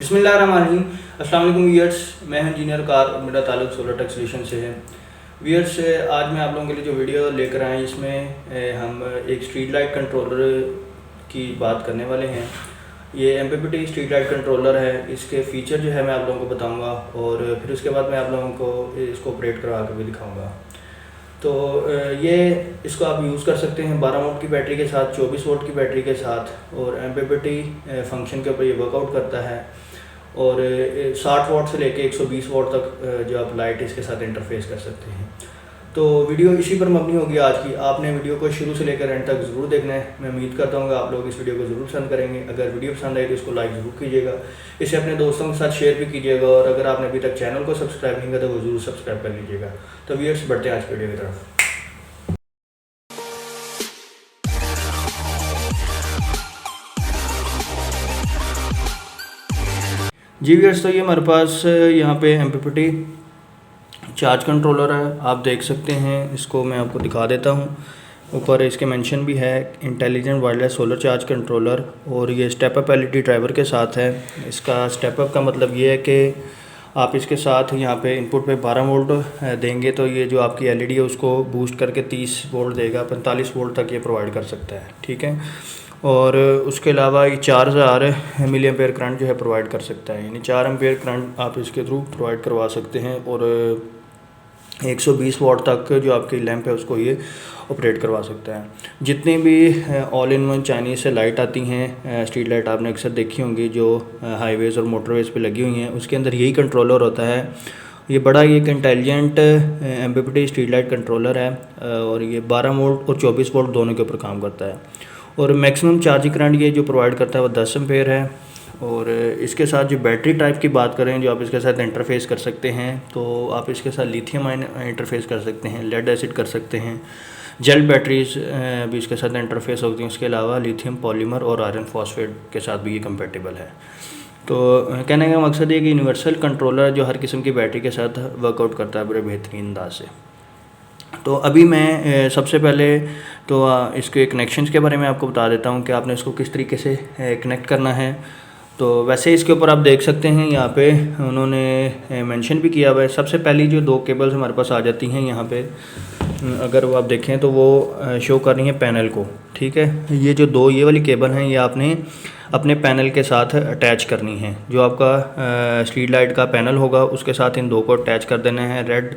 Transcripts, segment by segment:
बिस्मिल्लाहिर्रहमानिर्रहीम। अस्सलाम वालेकुम व्यूअर्स, मैं हूं इंजीनियर कार और मेरा ताल्लुक़ सोलर टेक सोल्यूशन से है। व्यूअर्स, आज मैं आप लोगों के लिए जो वीडियो लेकर आए इसमें हम एक स्ट्रीट लाइट कंट्रोलर की बात करने वाले हैं। ये MPPT स्ट्रीट लाइट कंट्रोलर है। इसके फ़ीचर जो है मैं आप लोगों को बताऊंगा और फिर उसके बाद मैं आप लोगों को इसको ऑपरेट करवा कर भी दिखाऊँगा। तो ये इसको आप यूज़ कर सकते हैं 12 वोल्ट की बैटरी के साथ, 24 वोल्ट की बैटरी के साथ, और MPPT फंक्शन के ऊपर ये वर्कआउट करता है। और 60 वाट से लेके 120 वाट तक जो आप लाइट इसके साथ इंटरफेस कर सकते हैं। तो वीडियो इसी पर मबनी होगी आज की। आपने वीडियो को शुरू से लेकर एंड तक ज़रूर देखना है। मैं उम्मीद करता हूँ कि आप लोग इस वीडियो को ज़रूर पसंद करेंगे। अगर वीडियो पसंद आए तो इसको लाइक ज़रूर कीजिएगा, इसे अपने दोस्तों के साथ शेयर भी कीजिएगा, और अगर आपने अभी तक चैनल को सब्सक्राइब नहीं किया तो वो ज़रूर सब्सक्राइब कर लीजिएगा। तो व्यूअर्स, बढ़ते हैं आज की वीडियो की तरफ। जी व्यूअर्स, तो ये हमारे पास यहाँ पे MPPT चार्ज कंट्रोलर है। आप देख सकते हैं, इसको मैं आपको दिखा देता हूँ। ऊपर इसके मेंशन भी है intelligent wireless solar charge controller, और ये स्टेप अप LED ड्राइवर के साथ है। इसका स्टेप अप का मतलब ये है कि आप इसके साथ यहाँ पे इनपुट पे 12 वोल्ट देंगे तो ये जो आपकी LED है उसको बूस्ट करके 30 वोल्ट देगा। 45 वोल्ट तक ये प्रोवाइड कर सकता है, ठीक है। और उसके अलावा ये 4000 मिली एम्पेयर करंट जो है प्रोवाइड कर सकता है, यानी 4 एम्पेयर करंट आप इसके थ्रू प्रोवाइड करवा सकते हैं। और 120 वाट तक जो आपकी लैंप है उसको ये ऑपरेट करवा सकता है। जितनी भी ऑल इन वन चाइनीज़ से लाइट आती हैं, स्ट्रीट लाइट आपने अक्सर देखी होंगी जो हाईवेज़ और मोटरवेज़ पे लगी हुई हैं, उसके अंदर यही कंट्रोलर होता है। ये बड़ा एक intelligent MPPT street light controller है, और ये 12 वोल्ट और 24 वोल्ट दोनों के ऊपर काम करता है। और मैक्सिमम चार्जिंग करंट ये जो प्रोवाइड करता है वो 10 एम्पेयर है। और इसके साथ जो बैटरी टाइप की बात करें जो आप इसके साथ इंटरफेस कर सकते हैं, तो आप इसके साथ लिथियम आयन इंटरफेस कर सकते हैं, लेड एसिड कर सकते हैं, जेल बैटरीज भी इसके साथ इंटरफेस होती हैं। इसके अलावा लिथियम पॉलीमर और आयरन फॉस्फेट के साथ भी ये कंपेटेबल है। तो कहने का मकसद ये कि यूनिवर्सल कंट्रोलर जो हर किस्म की बैटरी के साथ वर्कआउट करता है बड़े बेहतरीन अंदाज से। तो अभी मैं सबसे पहले तो इसके कनेक्शंस के बारे में आपको बता देता हूँ कि आपने इसको किस तरीके से कनेक्ट करना है। तो वैसे इसके ऊपर आप देख सकते हैं, यहाँ पे उन्होंने मेंशन भी किया हुआ है। सबसे पहली जो 2 केबल्स हमारे पास आ जाती हैं यहाँ पे, अगर वो आप देखें तो वो शो कर रही हैं पैनल को, ठीक है। ये जो 2 ये वाली केबल हैं ये आपने अपने पैनल के साथ अटैच करनी है। जो आपका स्ट्रीट लाइट का पैनल होगा उसके साथ इन 2 को अटैच कर देना है। रेड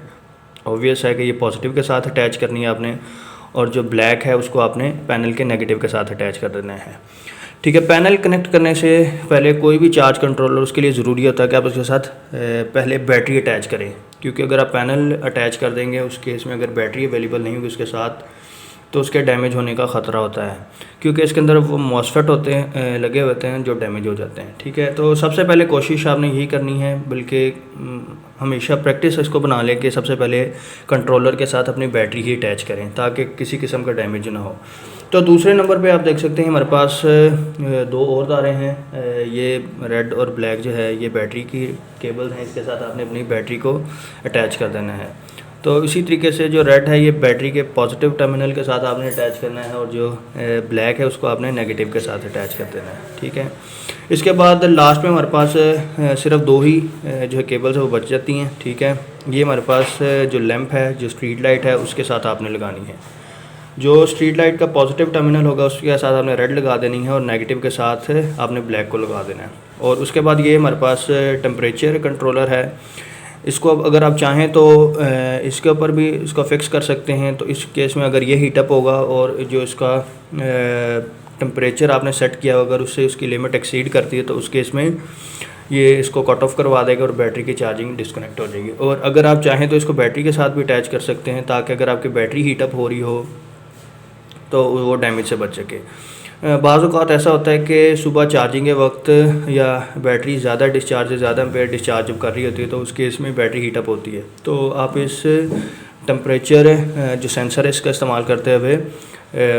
ऑब्वियस है कि ये पॉजिटिव के साथ अटैच करनी है आपने, और जो ब्लैक है उसको आपने पैनल के नेगेटिव के साथ अटैच कर देना है, ठीक है। पैनल कनेक्ट करने से पहले कोई भी चार्ज कंट्रोलर उसके लिए ज़रूरी होता है कि आप उसके साथ पहले बैटरी अटैच करें, क्योंकि अगर आप पैनल अटैच कर देंगे उस केस में अगर बैटरी अवेलेबल नहीं होगी उसके साथ तो उसके डैमेज होने का ख़तरा होता है, क्योंकि इसके अंदर वो मॉसफेट होते हैं लगे होते हैं जो डैमेज हो जाते हैं, ठीक है। तो सबसे पहले कोशिश आपने यही करनी है, बल्कि हमेशा प्रैक्टिस इसको बना लें कि सबसे पहले कंट्रोलर के साथ अपनी बैटरी ही अटैच करें ताकि किसी किस्म का डैमेज ना हो। तो दूसरे नंबर पे आप देख सकते हैं हमारे पास 2 और तारें हैं। ये रेड और ब्लैक जो है ये बैटरी की केबल्स हैं, इसके साथ आपने अपनी बैटरी को अटैच कर देना है। तो इसी तरीके से जो रेड है ये बैटरी के पॉजिटिव टर्मिनल के साथ आपने अटैच करना है, और जो ब्लैक है उसको आपने नेगेटिव के साथ अटैच कर देना है, ठीक है। इसके बाद लास्ट में हमारे पास सिर्फ 2 ही जो है केबल्स है वो बच जाती हैं, ठीक है। ये हमारे पास जो लैंप है, जो स्ट्रीट लाइट है उसके साथ आपने लगानी है। जो स्ट्रीट लाइट का पॉजिटिव टर्मिनल होगा उसके साथ आपने रेड लगा देनी है, और नेगेटिव के साथ आपने ब्लैक को लगा देना है। और उसके बाद ये हमारे पास टेम्परेचर कंट्रोलर है। इसको अब अगर आप चाहें तो इसके ऊपर भी इसको फिक्स कर सकते हैं। तो इस केस में अगर ये हीटअप होगा और जो इसका टेम्परेचर आपने सेट किया अगर उससे उसकी लिमिट एक्सीड करती है तो उस केस में ये इसको कट ऑफ करवा देगा और बैटरी की चार्जिंग डिस्कनेक्ट हो जाएगी। और अगर आप चाहें तो इसको बैटरी के साथ भी अटैच कर सकते हैं ताकि अगर आपकी बैटरी हीटअप हो रही हो तो वो डैमेज से बच सके। बाज़ औक़ात ऐसा होता है कि सुबह चार्जिंग के वक्त या बैटरी ज़्यादा डिस्चार्ज से ज़्यादा एम्पेयर डिस्चार्ज जब कर रही होती है तो उस केस में बैटरी हीटअप होती है। तो आप इस टेम्परेचर जो सेंसर है इसका इस्तेमाल करते हुए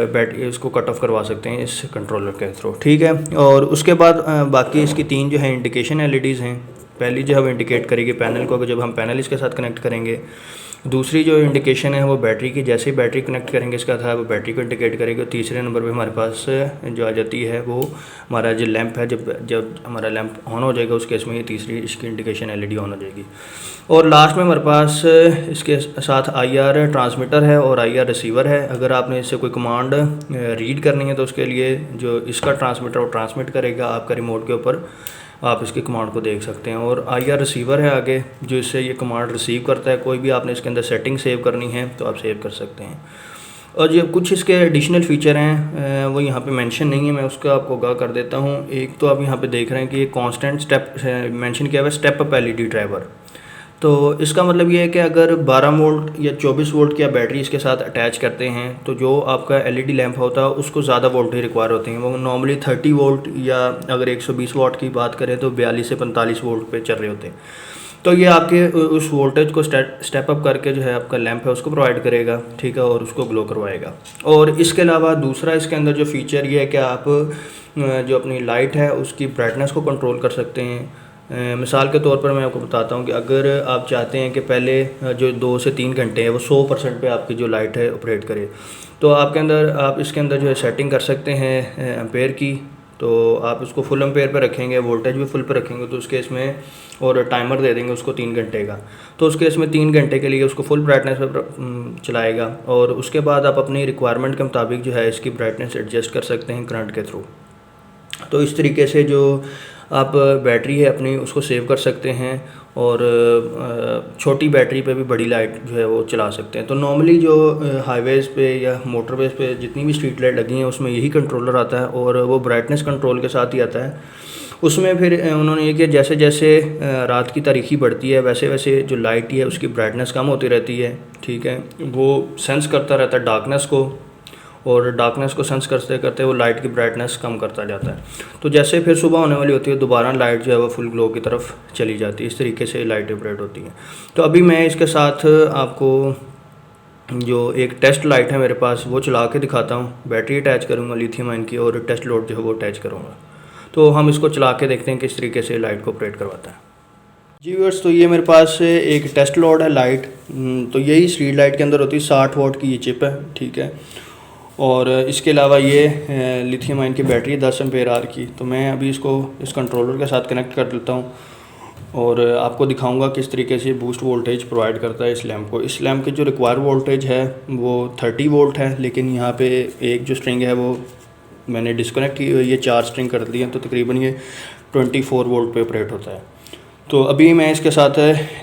बैटरी उसको कट ऑफ करवा सकते हैं इस कंट्रोलर के थ्रू, ठीक है। और उसके बाद बाकी इसकी 3 जो है इंडिकेशन LEDs हैं। पहली जो है वो इंडिकेट करेगी पैनल को, जब हम पैनल इसके साथ कनेक्ट करेंगे। दूसरी जो इंडिकेशन है वो बैटरी की, जैसे ही बैटरी कनेक्ट करेंगे इसका था वो बैटरी को इंडिकेट करेगी। और तीसरे नंबर पे हमारे पास जो आ जाती है वो हमारा जो लैंप है, जब हमारा लैंप ऑन हो जाएगा उस केस में ये तीसरी इसकी इंडिकेशन एलईडी ऑन हो जाएगी। और लास्ट में हमारे पास इसके साथ आईआर ट्रांसमीटर है और आईआर रिसीवर है। अगर आपने इससे कोई कमांड रीड करनी है तो उसके लिए जो इसका ट्रांसमीटर वो ट्रांसमिट करेगा आपका रिमोट के ऊपर, आप इसकी कमांड को देख सकते हैं। और आईआर रिसीवर है आगे जो इससे ये कमांड रिसीव करता है। कोई भी आपने इसके अंदर सेटिंग सेव करनी है तो आप सेव कर सकते हैं। और ये कुछ इसके एडिशनल फ़ीचर हैं वो यहाँ पे मेंशन नहीं है, मैं उसका आपको आगाह कर देता हूँ। एक तो आप यहाँ पे देख रहे हैं कि ये कांस्टेंट स्टेप मेंशन किया हुआ है, स्टेप अप एलईडी ड्राइवर। तो इसका मतलब ये है कि अगर 12 वोल्ट या 24 वोल्ट की आप बैटरी इसके साथ अटैच करते हैं तो जो आपका एलईडी लैंप होता है उसको ज़्यादा वोल्टेज रिक्वायर होते हैं। वो नॉर्मली 30 वोल्ट या अगर 120 वाट की बात करें तो 42 से 45 वोल्ट पे चल रहे होते हैं। तो ये आपके उस वोल्टेज को स्टेप अप करके जो है आपका लैंप है उसको प्रोवाइड करेगा, ठीक है, और उसको ग्लो करवाएगा। और इसके अलावा दूसरा इसके अंदर जो फीचर ये है कि आप जो अपनी लाइट है उसकी ब्राइटनेस को कंट्रोल कर सकते हैं। मिसाल के तौर पर मैं आपको बताता हूँ कि अगर आप चाहते हैं कि पहले जो 2 से 3 घंटे हैं वो 100% पे आपकी जो लाइट है ऑपरेट करे, तो आप इसके अंदर जो है सेटिंग कर सकते हैं एम्पेयर की। तो आप उसको फुल एम्पेयर पे रखेंगे, वोल्टेज भी फुल पे रखेंगे तो उसके इसमें और टाइमर दे देंगे उसको 3 घंटे का, तो उसके इसमें 3 घंटे के लिए उसको फुल ब्राइटनेस पर चलाएगा। और उसके बाद आप अपनी रिक्वायरमेंट के मुताबिक जो है इसकी ब्राइटनेस एडजस्ट कर सकते हैं करंट के थ्रू। तो इस तरीके से जो आप बैटरी है अपनी उसको सेव कर सकते हैं और छोटी बैटरी पे भी बड़ी लाइट जो है वो चला सकते हैं। तो नॉर्मली जो हाईवेज़ पे या मोटरवेज़ पे जितनी भी स्ट्रीट लाइट लगी हैं उसमें यही कंट्रोलर आता है और वो ब्राइटनेस कंट्रोल के साथ ही आता है। उसमें फिर उन्होंने ये किया जैसे जैसे रात की तारीखी बढ़ती है वैसे वैसे जो लाइट है उसकी ब्राइटनेस कम होती रहती है, ठीक है, वो सेंस करता रहता है डार्कनेस को और डार्कनेस को सेंस करते करते वो लाइट की ब्राइटनेस कम करता जाता है। तो जैसे फिर सुबह होने वाली होती है दोबारा लाइट जो है वो फुल ग्लो की तरफ चली जाती है। इस तरीके से लाइट ऑपरेट होती है। तो अभी मैं इसके साथ आपको जो एक टेस्ट लाइट है मेरे पास वो चला के दिखाता हूँ। बैटरी अटैच करूँगा लिथियम आयन की और टेस्ट लोड जो है वो अटैच करूँगा। तो हम इसको चला के देखते हैं किस तरीके से लाइट को ऑपरेट करवाता है। जी व्यूअर्स, तो ये मेरे पास एक टेस्ट लोड है लाइट। तो यही स्ट्रीट लाइट के अंदर होती है, 60 वाट की ये चिप है, ठीक है। और इसके अलावा ये लिथियम आयन की बैटरी 10 एम्पेयर आर की। तो मैं अभी इसको इस कंट्रोलर के साथ कनेक्ट कर लेता हूँ और आपको दिखाऊंगा किस तरीके से बूस्ट वोल्टेज प्रोवाइड करता है इस लैंप को। इस लैंप की जो रिक्वायर वोल्टेज है वो 30 वोल्ट है, लेकिन यहाँ पे एक जो स्ट्रिंग है वो मैंने डिस्कनेक्ट की हुई है, 4 स्ट्रिंग कर दी हैं, तो तकरीबन ये 24 वोल्ट पे ऑपरेट होता है। तो अभी मैं इसके साथ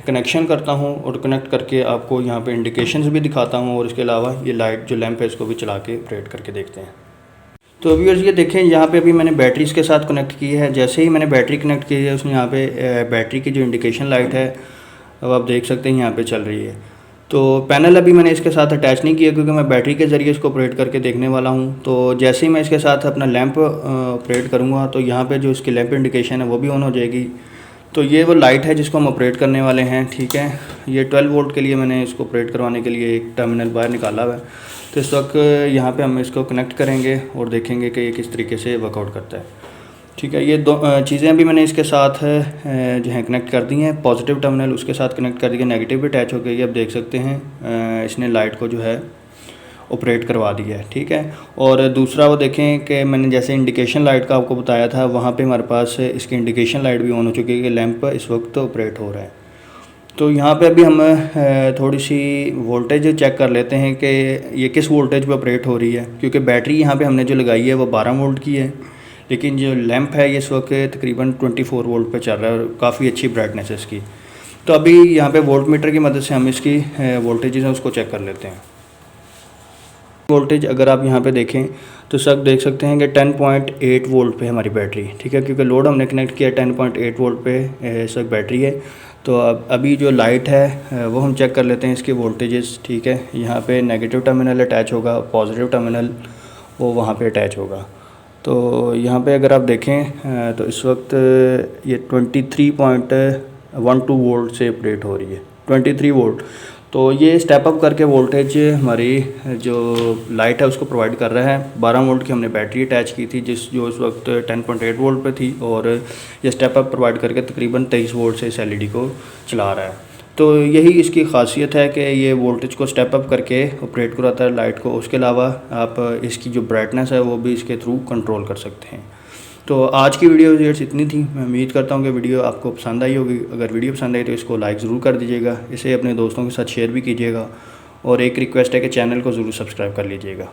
कनेक्शन करता हूँ और कनेक्ट करके आपको यहाँ पे इंडिकेशंस भी दिखाता हूँ और इसके अलावा ये लाइट जो लैंप है इसको भी चला के ऑपरेट करके देखते हैं। तो व्यूअर्स ये देखें, यहाँ पे अभी मैंने बैटरी इसके साथ कनेक्ट की है। जैसे ही मैंने बैटरी कनेक्ट की है उसने यहाँ पे बैटरी की जो इंडिकेशन लाइट है अब आप देख सकते हैं यहाँ पे चल रही है। तो पैनल अभी मैंने इसके साथ अटैच नहीं किया क्योंकि मैं बैटरी के ज़रिए इसको ऑपरेट करके देखने वाला हूँ। तो जैसे ही मैं इसके साथ अपना लैंप ऑपरेट करूँगा तो यहाँ पर जो इसकी लैंप इंडिकेशन है वो भी ऑन हो जाएगी। तो ये वो लाइट है जिसको हम ऑपरेट करने वाले हैं, ठीक है। ये 12 वोल्ट के लिए मैंने इसको ऑपरेट करवाने के लिए एक टर्मिनल बाहर निकाला हुआ है। तो इस वक्त यहाँ पे हम इसको कनेक्ट करेंगे और देखेंगे कि ये किस तरीके से वर्कआउट करता है, ठीक है। ये 2 चीज़ें अभी मैंने इसके साथ जो है कनेक्ट कर दी हैं। पॉजिटिव टर्मिनल उसके साथ कनेक्ट कर दिया, नेगेटिव भी अटैच हो गई। अब देख सकते हैं इसने लाइट को जो है ऑपरेट करवा दिया है, ठीक है। और दूसरा वो देखें कि मैंने जैसे इंडिकेशन लाइट का आपको बताया था वहाँ पे हमारे पास इसकी इंडिकेशन लाइट भी ऑन हो चुकी है कि लैंप इस वक्त ऑपरेट हो रहा है। तो यहाँ पे अभी हम थोड़ी सी वोल्टेज चेक कर लेते हैं कि ये किस वोल्टेज पे ऑपरेट हो रही है, क्योंकि बैटरी यहाँ पे हमने जो लगाई है वो 12 वोल्ट की है, लेकिन जो लैंप है इस वक्त तकरीबन 24 वोल्ट पे चल रहा है और काफ़ी अच्छी ब्राइटनेस है इसकी। तो अभी यहाँ पे वोल्ट मीटर की मदद से हम इसकी वोल्टेजेस हैं उसको चेक कर लेते हैं। वोल्टेज अगर आप यहाँ पे देखें तो सब देख सकते हैं कि 10.8 वोल्ट पे हमारी बैटरी, ठीक है, क्योंकि लोड हमने कनेक्ट किया 10.8 वोल्ट पे सब बैटरी है। तो अब अभी जो लाइट है वो हम चेक कर लेते हैं इसके वोल्टेजेस, ठीक है। यहाँ पे नेगेटिव टर्मिनल अटैच होगा, पॉजिटिव टर्मिनल वो वहाँ पे अटैच होगा। तो यहाँ पे अगर आप देखें तो इस वक्त ये 23.12 वोल्ट से ऑपरेट हो रही है, 23 वोल्ट। तो ये स्टेप अप करके वोल्टेज हमारी जो लाइट है उसको प्रोवाइड कर रहा है। 12 वोल्ट की हमने बैटरी अटैच की थी जो इस वक्त 10.8 वोल्ट पे थी और ये स्टेप अप प्रोवाइड करके तकरीबन 23 वोल्ट से इस एलईडी को चला रहा है। तो यही इसकी खासियत है कि ये वोल्टेज को स्टेप अप करके ऑपरेट कराता है लाइट को। उसके अलावा आप इसकी जो ब्राइटनेस है वो भी इसके थ्रू कंट्रोल कर सकते हैं। तो आज की वीडियो यूजर्स इतनी थी। मैं उम्मीद करता हूँ कि वीडियो आपको पसंद आई होगी। अगर वीडियो पसंद आई तो इसको लाइक ज़रूर कर दीजिएगा, इसे अपने दोस्तों के साथ शेयर भी कीजिएगा और एक रिक्वेस्ट है कि चैनल को ज़रूर सब्सक्राइब कर लीजिएगा।